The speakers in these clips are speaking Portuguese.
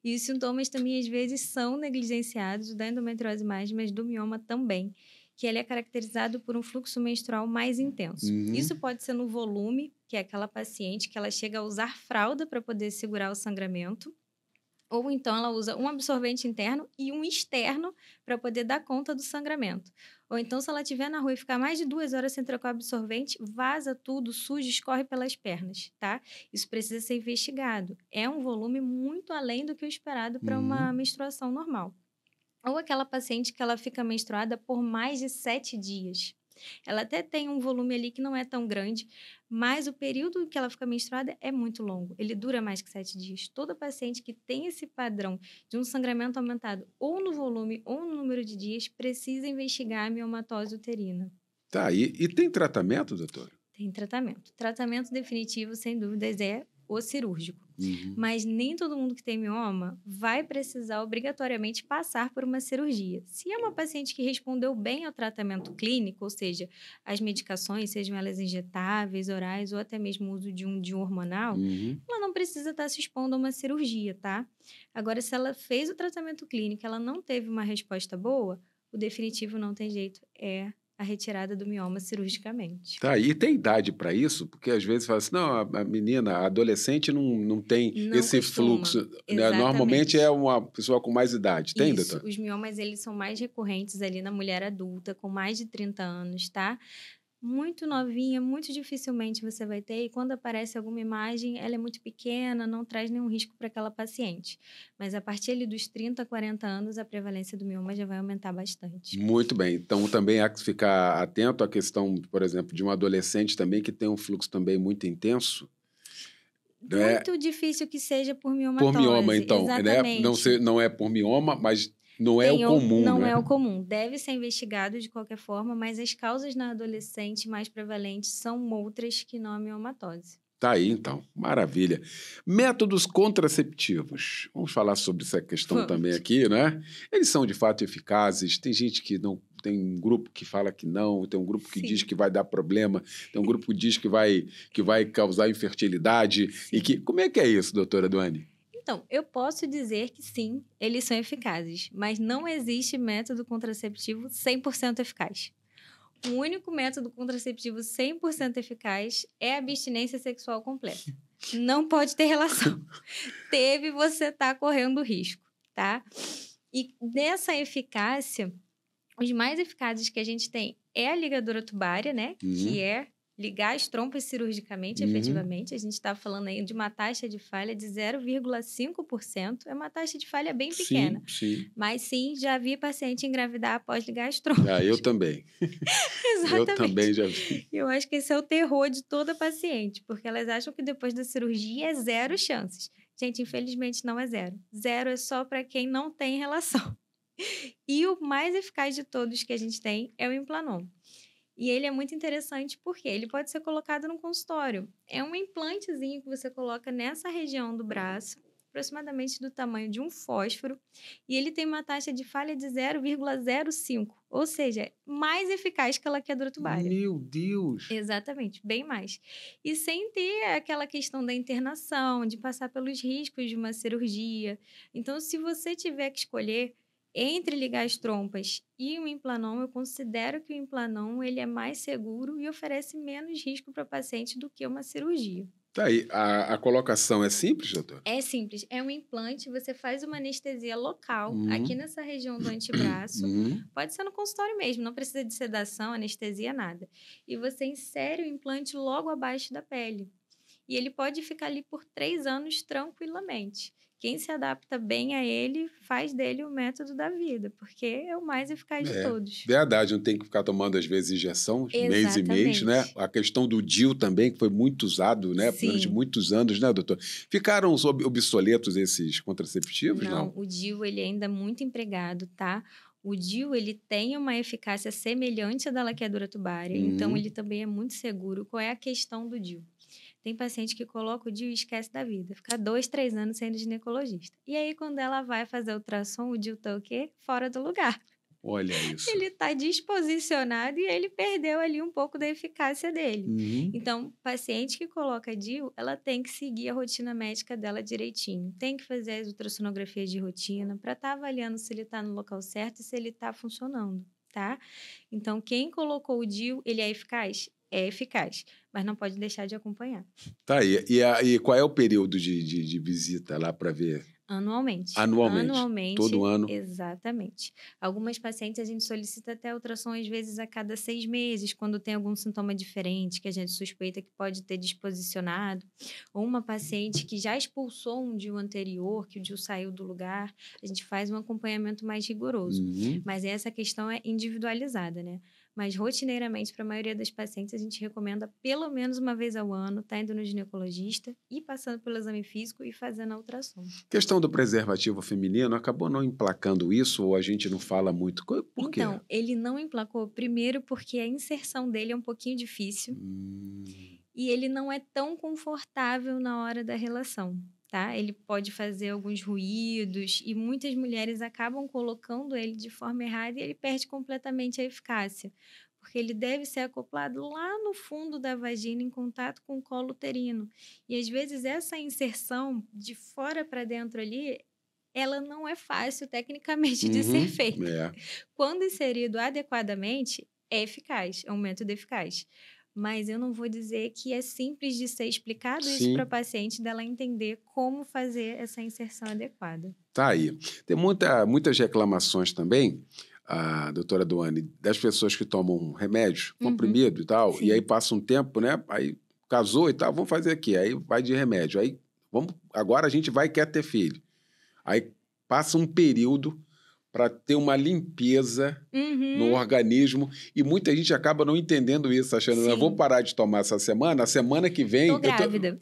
E os sintomas também, às vezes, são negligenciados, o da endometriose mais, mas do mioma também, que ele é caracterizado por um fluxo menstrual mais intenso. Isso pode ser no volume, que é aquela paciente que ela chega a usar fralda para poder segurar o sangramento, ou então ela usa um absorvente interno e um externo para poder dar conta do sangramento. Ou então, se ela estiver na rua e ficar mais de 2 horas sem trocar o absorvente, vaza tudo, suja, escorre pelas pernas, tá? Isso precisa ser investigado. É um volume muito além do que o esperado para uma menstruação normal. Ou aquela paciente que ela fica menstruada por mais de 7 dias. Ela até tem um volume ali que não é tão grande, mas o período que ela fica menstruada é muito longo. Ele dura mais que 7 dias. Toda paciente que tem esse padrão de um sangramento aumentado ou no volume ou no número de dias precisa investigar a miomatose uterina. Tá, e tem tratamento, doutor? Tem tratamento. Tratamento definitivo, sem dúvidas, é o cirúrgico. Mas nem todo mundo que tem mioma vai precisar obrigatoriamente passar por uma cirurgia. Se é uma paciente que respondeu bem ao tratamento clínico, ou seja, as medicações, sejam elas injetáveis, orais ou até mesmo o uso de um hormonal, ela não precisa estar se expondo a uma cirurgia, tá? Agora, se ela fez o tratamento clínico e ela não teve uma resposta boa, o definitivo não tem jeito, é a retirada do mioma cirurgicamente. Tá, e tem idade para isso? Porque às vezes fala assim, não, a menina, a adolescente não tem Não esse costuma. fluxo, né? Normalmente Exatamente. é uma pessoa com mais idade. Tem, Isso, doutor? os miomas, eles são mais recorrentes ali na mulher adulta, com mais de 30 anos, tá? Muito novinha, muito dificilmente você vai ter, e quando aparece alguma imagem, ela é muito pequena, não traz nenhum risco para aquela paciente. Mas a partir ali dos 30, 40 anos, a prevalência do mioma já vai aumentar bastante. Muito bem. Então também há que ficar atento à questão, por exemplo, de um adolescente também que tem um fluxo também muito intenso, né? Muito difícil que seja por Por mioma, miomatose, então, né? exatamente. Não é por mioma, mas não é o comum, Não né? é o comum, deve ser investigado de qualquer forma, mas as causas na adolescente mais prevalentes são outras que não a miomatose. Tá aí, então. Maravilha. Métodos contraceptivos. Vamos falar sobre essa questão também Vamos. aqui, né? Eles são de fato eficazes. Tem gente que não. Tem um grupo que fala que não, tem um grupo que diz Sim. que vai dar problema, tem um grupo que diz que vai causar infertilidade. Sim. E que. Como é que é isso, doutora Duane? Então, eu posso dizer que sim, eles são eficazes, mas não existe método contraceptivo 100% eficaz. O único método contraceptivo 100% eficaz é a abstinência sexual completa. Não pode ter relação. Teve, você tá correndo risco, tá? E dessa eficácia, os mais eficazes que a gente tem é a ligadura tubária, né? Que é ligar as trompas cirurgicamente, efetivamente. A gente está falando aí de uma taxa de falha de 0,5%. É uma taxa de falha bem pequena. Sim. Mas sim, já vi paciente engravidar após ligar as trompas. Ah, eu também. Eu também Exatamente. já vi. Eu acho que esse é o terror de toda paciente, porque elas acham que depois da cirurgia é 0 chances. Gente, infelizmente não é 0. 0 é só para quem não tem relação. E o mais eficaz de todos que a gente tem é o Implanon. E ele é muito interessante porque ele pode ser colocado no consultório. É um implantezinho que você coloca nessa região do braço, aproximadamente do tamanho de um fósforo, e ele tem uma taxa de falha de 0,05, ou seja, mais eficaz que a laqueadura tubária. Meu Deus! Exatamente, bem mais. E sem ter aquela questão da internação, de passar pelos riscos de uma cirurgia. Então, se você tiver que escolher entre ligar as trompas e o Implanon, eu considero que o Implanon ele é mais seguro e oferece menos risco para o paciente do que uma cirurgia. Tá aí. A colocação é simples, doutor? É simples, é um implante, você faz uma anestesia local, aqui nessa região do antebraço, pode ser no consultório mesmo, não precisa de sedação, anestesia, nada. E você insere o implante logo abaixo da pele. E ele pode ficar ali por 3 anos tranquilamente. Quem se adapta bem a ele, faz dele o método da vida, porque é o mais eficaz de todos. Verdade, não tem que ficar tomando, às vezes, injeção, mês e mês, né? Exatamente. A questão do DIU também, que foi muito usado, né? Durante Sim. muitos anos, né, doutor? Ficaram obsoletos esses contraceptivos, não? O DIU, ele ainda é muito empregado, tá? O DIU, ele tem uma eficácia semelhante à da laqueadura tubária, então ele também é muito seguro. Qual é a questão do DIU? Tem paciente que coloca o DIU e esquece da vida, fica 2, 3 anos sendo ginecologista. E aí, quando ela vai fazer ultrassom, o DIU tá o quê? Fora do lugar. Olha isso. Ele está disposicionado e ele perdeu ali um pouco da eficácia dele. Uhum. Então, paciente que coloca DIU, ela tem que seguir a rotina médica dela direitinho. Tem que fazer as ultrassonografias de rotina para estar avaliando se ele está no local certo e se ele está funcionando, tá? Então, quem colocou o DIU, ele é eficaz? É eficaz, mas não pode deixar de acompanhar. Tá aí. E qual é o período de visita lá para ver? Anualmente. Anualmente. Todo ano. Exatamente. Algumas pacientes a gente solicita até ultrassom às vezes a cada 6 meses, quando tem algum sintoma diferente que a gente suspeita que pode ter disposicionado. Ou uma paciente que já expulsou um DIU anterior, que o DIU saiu do lugar, a gente faz um acompanhamento mais rigoroso. Uhum. Mas essa questão é individualizada, né? Mas rotineiramente, para a maioria das pacientes, a gente recomenda pelo menos uma vez ao ano indo no ginecologista e passando pelo exame físico e fazendo a ultrassom. Questão do preservativo feminino, acabou não emplacando isso ou a gente não fala muito? Por quê? Então, ele não emplacou primeiro porque a inserção dele é um pouquinho difícil e ele não é tão confortável na hora da relação. Tá? Ele pode fazer alguns ruídos e muitas mulheres acabam colocando ele de forma errada e ele perde completamente a eficácia, porque ele deve ser acoplado lá no fundo da vagina em contato com o colo uterino. E às vezes essa inserção de fora para dentro ali, ela não é fácil tecnicamente de ser feita. É. Quando inserido adequadamente, é eficaz, é um método eficaz. Mas eu não vou dizer que é simples de ser explicado isso para a paciente, dela entender como fazer essa inserção adequada. Tá aí. Tem muitas reclamações também, a doutora Doane, das pessoas que tomam remédio, comprimido e tal, e aí passa um tempo, né? Aí casou e tal, vamos fazer aqui. Aí vai de remédio. Aí agora a gente quer ter filho. Aí passa um período para ter uma limpeza no organismo e muita gente acaba não entendendo isso, achando, eu vou parar de tomar essa semana, a semana que vem... Tô grávida.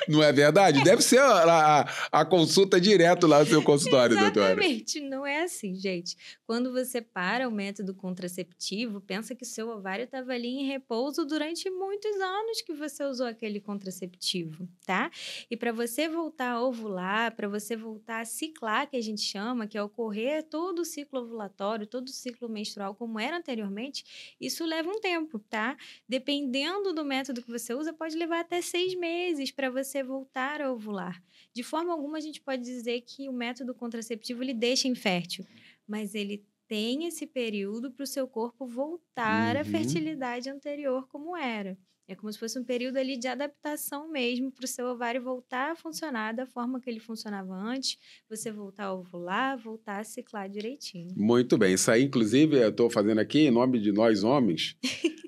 Não é verdade? Deve ser a consulta direto lá no seu consultório, doutora. Exatamente, não é assim, gente. Quando você para o método contraceptivo, pensa que seu ovário estava ali em repouso durante muitos anos que você usou aquele contraceptivo, tá? E para você voltar a ovular, para você voltar a ciclar, que a gente chama, que é ocorrer todo o ciclo ovulatório, todo o ciclo menstrual como era anteriormente, isso leva um tempo, tá? Dependendo do método que você usa, pode levar até 6 meses para você voltar a ovular. De forma alguma, a gente pode dizer que o método contraceptivo ele deixa infértil, mas ele tem esse período para o seu corpo voltar à fertilidade anterior como era. É como se fosse um período ali de adaptação mesmo para o seu ovário voltar a funcionar da forma que ele funcionava antes, você voltar a ovular, voltar a ciclar direitinho. Muito bem. Isso aí, inclusive, eu estou fazendo aqui em nome de nós homens,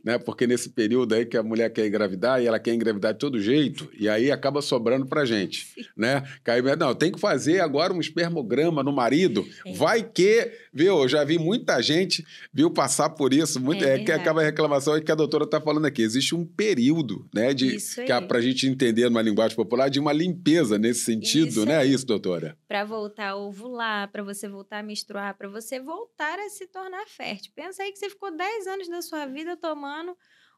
né? Porque nesse período aí que a mulher quer engravidar e ela quer engravidar de todo jeito, e aí acaba sobrando pra gente, né? Não, tem que fazer agora um espermograma no marido. Vai que, viu? Eu já vi muita gente, viu, passar por isso. Que acaba a reclamação que a doutora está falando aqui. Existe um período, né? Que é pra gente entender numa linguagem popular, de uma limpeza nesse sentido, né? É isso, doutora? Para voltar a ovular, para você voltar a menstruar, para você voltar a se tornar fértil. Pensa aí que você ficou 10 anos da sua vida tomando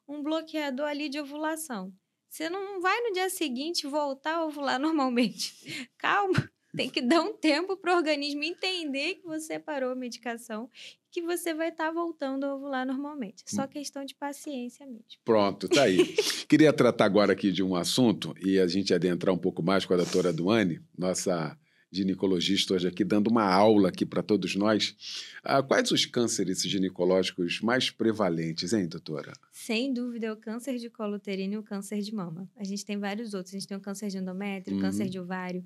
um bloqueador ali de ovulação. Você não vai no dia seguinte voltar a ovular normalmente. Calma, tem que dar um tempo para o organismo entender que você parou a medicação e que você vai estar voltando a ovular normalmente. É só questão de paciência mesmo. Pronto, tá aí. Queria tratar agora aqui de um assunto e a gente adentrar um pouco mais com a doutora Doane, nossa ginecologista hoje aqui, dando uma aula aqui para todos nós. Quais os cânceres ginecológicos mais prevalentes, hein, doutora? Sem dúvida, é o câncer de colo uterino e o câncer de mama. A gente tem vários outros. A gente tem o câncer de endométrio, câncer de ovário.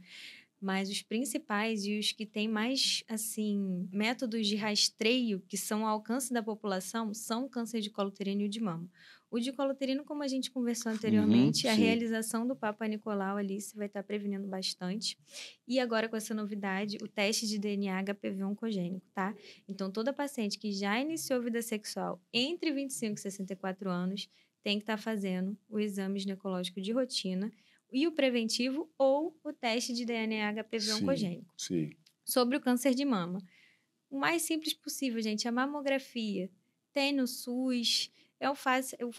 Mas os principais e os que têm mais, assim, métodos de rastreio que são ao alcance da população são o câncer de colo uterino e o de mama. O de colo uterino, como a gente conversou anteriormente, a realização do Papa Nicolau ali se vai estar prevenindo bastante. E agora, com essa novidade, o teste de DNA HPV oncogênico, tá? Então, toda paciente que já iniciou vida sexual entre 25 e 64 anos tem que estar fazendo o exame ginecológico de rotina e o preventivo ou o teste de DNA HPV oncogênico. Sobre o câncer de mama. O mais simples possível, gente, a mamografia. Tem no SUS,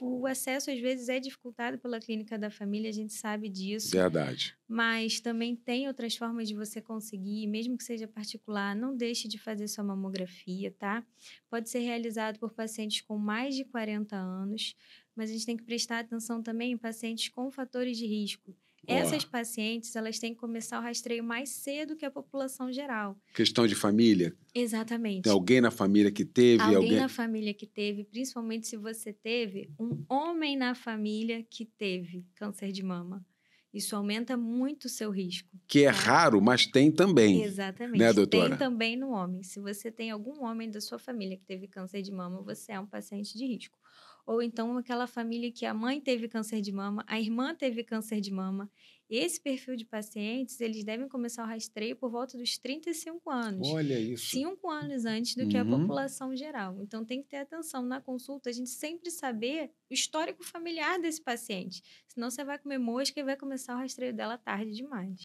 o acesso, às vezes, é dificultado pela clínica da família, a gente sabe disso. Verdade. Mas também tem outras formas de você conseguir, mesmo que seja particular, não deixe de fazer sua mamografia, tá? Pode ser realizado por pacientes com mais de 40 anos, mas a gente tem que prestar atenção também em pacientes com fatores de risco. Essas pacientes, elas têm que começar o rastreio mais cedo que a população geral. Questão de família? Exatamente. Tem alguém na família que teve? Alguém na família que teve, principalmente se você teve um homem na família que teve câncer de mama. Isso aumenta muito o seu risco. Que é raro, mas tem também. Exatamente. Né, doutora? Tem também no homem. Se você tem algum homem da sua família que teve câncer de mama, você é um paciente de risco. Ou então aquela família que a mãe teve câncer de mama, a irmã teve câncer de mama. Esse perfil de pacientes, eles devem começar o rastreio por volta dos 35 anos. Olha isso. 5 anos antes do que a população geral. Então, tem que ter atenção na consulta, a gente sempre saber o histórico familiar desse paciente. Senão, você vai comer mosca e vai começar o rastreio dela tarde demais.